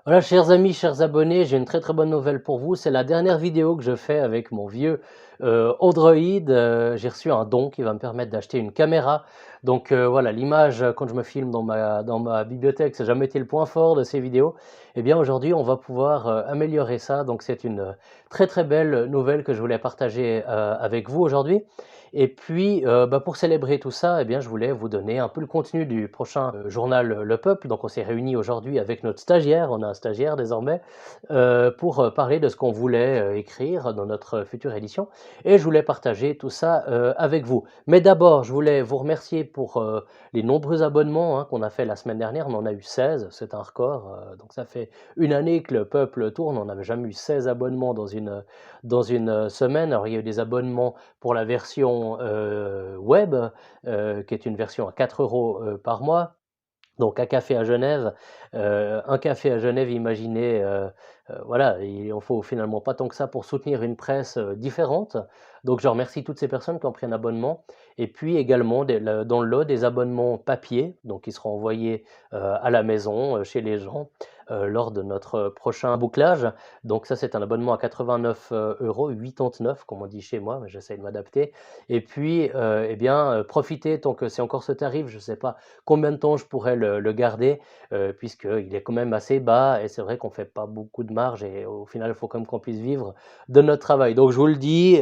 Voilà, chers amis, chers abonnés, j'ai une très très bonne nouvelle pour vous. C'est la dernière vidéo que je fais avec mon vieux Android. J'ai reçu un don qui va me permettre d'acheter une caméra. Donc voilà, l'image, quand je me filme dans ma bibliothèque, ça n'a jamais été le point fort de ces vidéos. Eh bien aujourd'hui, on va pouvoir améliorer ça. Donc c'est une très très belle nouvelle que je voulais partager avec vous aujourd'hui. Et puis, pour célébrer tout ça, eh bien, je voulais vous donner un peu le contenu du prochain journal Le Peuple. Donc, on s'est réunis aujourd'hui avec notre stagiaire, on a un stagiaire désormais, pour parler de ce qu'on voulait écrire dans notre future édition. Et je voulais partager tout ça avec vous. Mais d'abord, je voulais vous remercier pour les nombreux abonnements qu'on a fait la semaine dernière. On en a eu 16, c'est un record. Donc, ça fait une année que Le Peuple tourne. On n'avait jamais eu 16 abonnements dans une semaine. Alors, il y a eu des abonnements pour la version web, qui est une version à 4 euros par mois. Donc un café à Genève, imaginez, voilà, il en faut finalement pas tant que ça pour soutenir une presse différente. Donc je remercie toutes ces personnes qui ont pris un abonnement. Et puis également dans le lot des abonnements papier, donc qui seront envoyés à la maison, chez les gens, lors de notre prochain bouclage. Donc ça, c'est un abonnement à 89 euros, 89 comme on dit chez moi, mais j'essaie de m'adapter. Et puis, eh bien, profitez tant que c'est encore ce tarif. Je ne sais pas combien de temps je pourrais le garder, puisqu'il est quand même assez bas et c'est vrai qu'on ne fait pas beaucoup de marge et au final, il faut quand même qu'on puisse vivre de notre travail. Donc je vous le dis,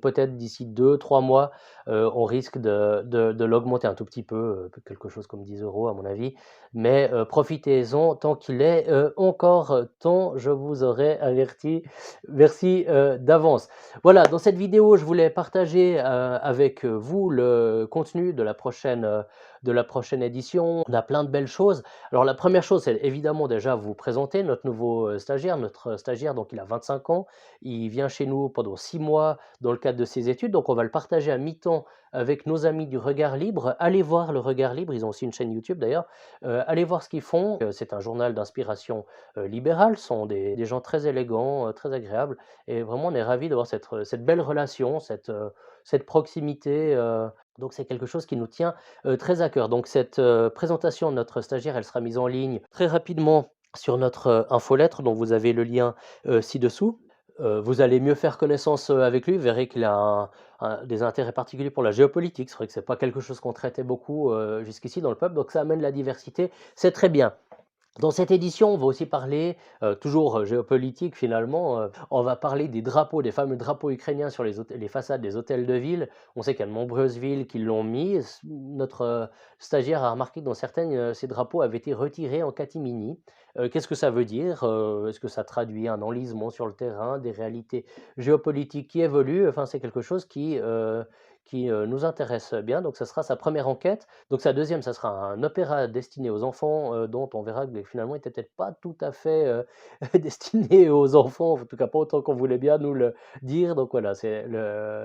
peut-être d'ici 2, 3 mois, on risque de l'augmenter un tout petit peu, quelque chose comme 10 euros à mon avis. Mais profitez-en tant qu'il est encore temps, je vous aurais averti. Merci d'avance. Voilà, dans cette vidéo, je voulais partager avec vous le contenu de la prochaine édition. On a plein de belles choses. Alors la première chose, c'est évidemment déjà vous présenter notre nouveau stagiaire. Notre stagiaire, donc il a 25 ans. Il vient chez nous pendant 6 mois dans le cadre de ses études. Donc on va le partager à mi-temps avec nos amis du Regard Libre. Allez voir le Regard Libre, ils ont aussi une chaîne YouTube d'ailleurs. Allez voir ce qu'ils font. C'est un journal d'inspiration libérale. Ce sont des gens très élégants, très agréables. Et vraiment, on est ravis d'avoir cette belle relation, cette proximité. Donc c'est quelque chose qui nous tient très à cœur. Donc cette présentation de notre stagiaire, elle sera mise en ligne très rapidement sur notre infolettre dont vous avez le lien ci-dessous. Vous allez mieux faire connaissance avec lui. Vous verrez qu'il a des intérêts particuliers pour la géopolitique. C'est vrai que ce n'est pas quelque chose qu'on traitait beaucoup jusqu'ici dans le peuple. Donc ça amène la diversité. C'est très bien. Dans cette édition, on va aussi parler, toujours géopolitique finalement, on va parler des drapeaux, des fameux drapeaux ukrainiens sur les façades des hôtels de ville. On sait qu'il y a de nombreuses villes qui l'ont mis. Notre stagiaire a remarqué que dans certaines, ces drapeaux avaient été retirés en catimini. Qu'est-ce que ça veut dire? Est-ce que ça traduit un enlisement sur le terrain, des réalités géopolitiques qui évoluent? Enfin, c'est quelque chose qui nous intéresse bien. Donc ça sera sa première enquête. Donc sa deuxième, ça sera un opéra destiné aux enfants, dont on verra que finalement, il était peut-être pas tout à fait destiné aux enfants, en tout cas pas autant qu'on voulait bien nous le dire. Donc voilà, c'est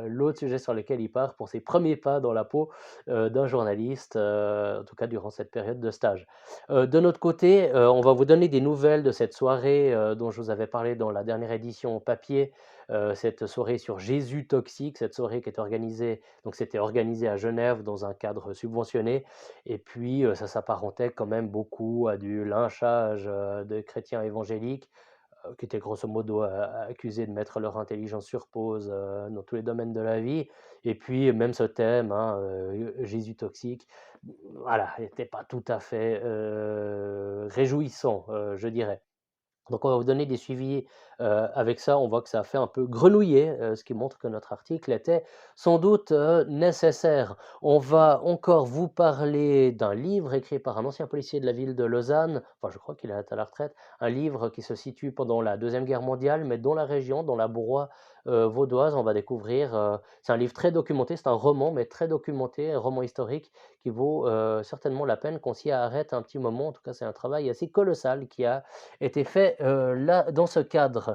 l'autre sujet sur lequel il part pour ses premiers pas dans la peau d'un journaliste, en tout cas durant cette période de stage. De notre côté, on va vous donner des nouvelles de cette soirée dont je vous avais parlé dans la dernière édition papier, cette soirée sur Jésus toxique, cette soirée qui est organisée, donc c'était organisé à Genève dans un cadre subventionné. Et puis ça s'apparentait quand même beaucoup à du lynchage de chrétiens évangéliques qui étaient grosso modo accusés de mettre leur intelligence sur pause dans tous les domaines de la vie. Et puis même ce thème, Jésus toxique, voilà, n'était pas tout à fait réjouissant, je dirais. Donc on va vous donner des suivis avec ça. On voit que ça a fait un peu grenouiller, ce qui montre que notre article était sans doute nécessaire. On va encore vous parler d'un livre écrit par un ancien policier de la ville de Lausanne, enfin je crois qu'il est à la retraite, un livre qui se situe pendant la Deuxième Guerre mondiale, mais dans la région, dans la Broye vaudoise. On va découvrir, c'est un livre très documenté, c'est un roman, mais très documenté, un roman historique qui vaut certainement la peine qu'on s'y arrête un petit moment. En tout cas, c'est un travail assez colossal qui a été fait là, dans ce cadre.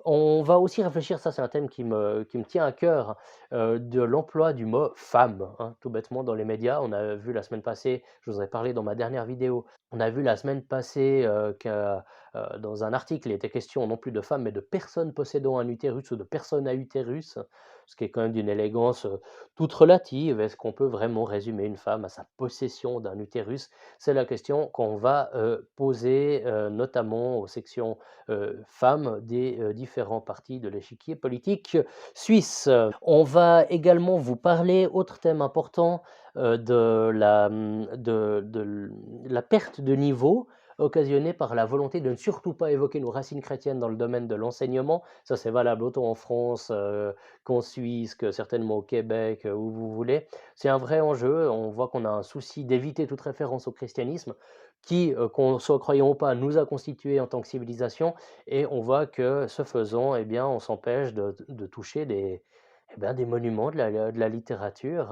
On va aussi réfléchir, ça c'est un thème qui me tient à cœur, de l'emploi du mot «femme», hein, tout bêtement dans les médias. On a vu la semaine passée, je vous en ai parlé dans ma dernière vidéo, on a vu la semaine passée, dans un article, il était question non plus de femmes, mais de personnes possédant un utérus ou de personnes à utérus, ce qui est quand même d'une élégance, toute relative. Est-ce qu'on peut vraiment résumer une femme à sa possession d'un utérus? C'est la question qu'on va, poser, notamment aux sections femmes des différents partis de l'échiquier politique suisse. On va également vous parler, autre thème important, de la perte de niveau occasionnée par la volonté de ne surtout pas évoquer nos racines chrétiennes dans le domaine de l'enseignement. Ça, c'est valable autant en France, qu'en Suisse, que certainement au Québec, où vous voulez. C'est un vrai enjeu. On voit qu'on a un souci d'éviter toute référence au christianisme qui, qu'on soit croyant ou pas, nous a constitués en tant que civilisation et on voit que ce faisant, eh bien, on s'empêche de toucher des monuments de la littérature,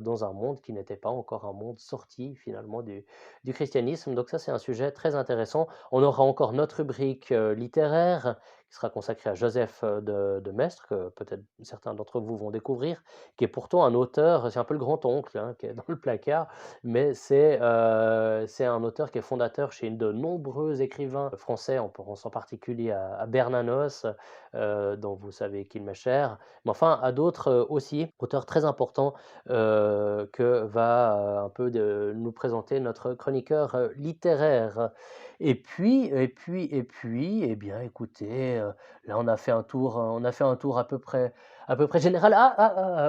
dans un monde qui n'était pas encore un monde sorti finalement du christianisme. Donc ça, c'est un sujet très intéressant. On aura encore notre rubrique, littéraire qui sera consacrée à Joseph, de Maistre, que peut-être certains d'entre vous vont découvrir, qui est pourtant un auteur, c'est un peu le grand-oncle, hein, qui est dans le placard, mais c'est un auteur qui est fondateur chez de nombreux écrivains français, on pense en particulier à Bernanos, dont vous savez qu'il m'est cher, mais enfin à d'autres, aussi, auteurs très importants, que va, un peu nous présenter notre chroniqueur, littéraire. Et puis, eh bien écoutez, là on a fait un tour à peu près général.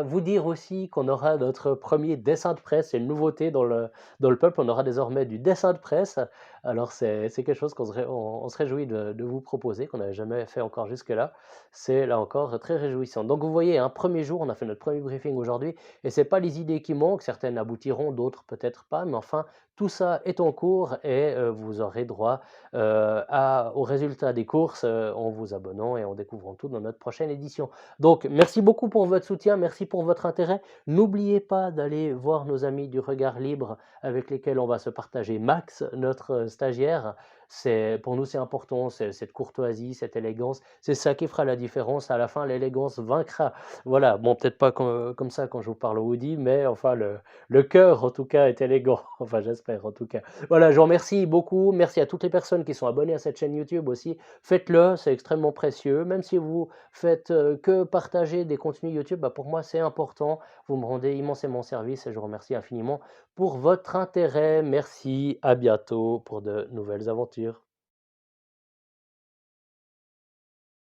Vous dire aussi qu'on aura notre premier dessin de presse, c'est une nouveauté dans le peuple, on aura désormais du dessin de presse. Alors c'est quelque chose qu'on se réjouit de vous proposer, qu'on n'avait jamais fait encore jusque-là. C'est là encore très réjouissant. Donc vous voyez, un premier jour, on a fait notre premier briefing aujourd'hui, et c'est pas les idées qui manquent, certaines aboutiront, d'autres peut-être pas, mais enfin, tout ça est en cours et vous aurez droit aux résultats des courses en vous abonnant et en découvrant tout dans notre prochaine édition. Donc merci beaucoup pour votre soutien, merci pour votre intérêt. N'oubliez pas d'aller voir nos amis du Regard Libre avec lesquels on va se partager. Max, notre stagiaire, pour nous c'est important, cette courtoisie, cette élégance, c'est ça qui fera la différence. À la fin, l'élégance vaincra. Voilà, bon, peut-être pas comme ça quand je vous parle au Woody, mais enfin, le cœur, en tout cas, est élégant. Enfin, j'espère, en tout cas. Voilà, je vous remercie beaucoup. Merci à toutes les personnes qui sont abonnées à cette chaîne YouTube aussi. Faites-le, c'est extrêmement précieux. Même si vous faites que partager des contenus YouTube, bah, pour moi, c'est important. Vous me rendez immensément service et je vous remercie infiniment pour votre intérêt. Merci, à bientôt pour de nouvelles aventures.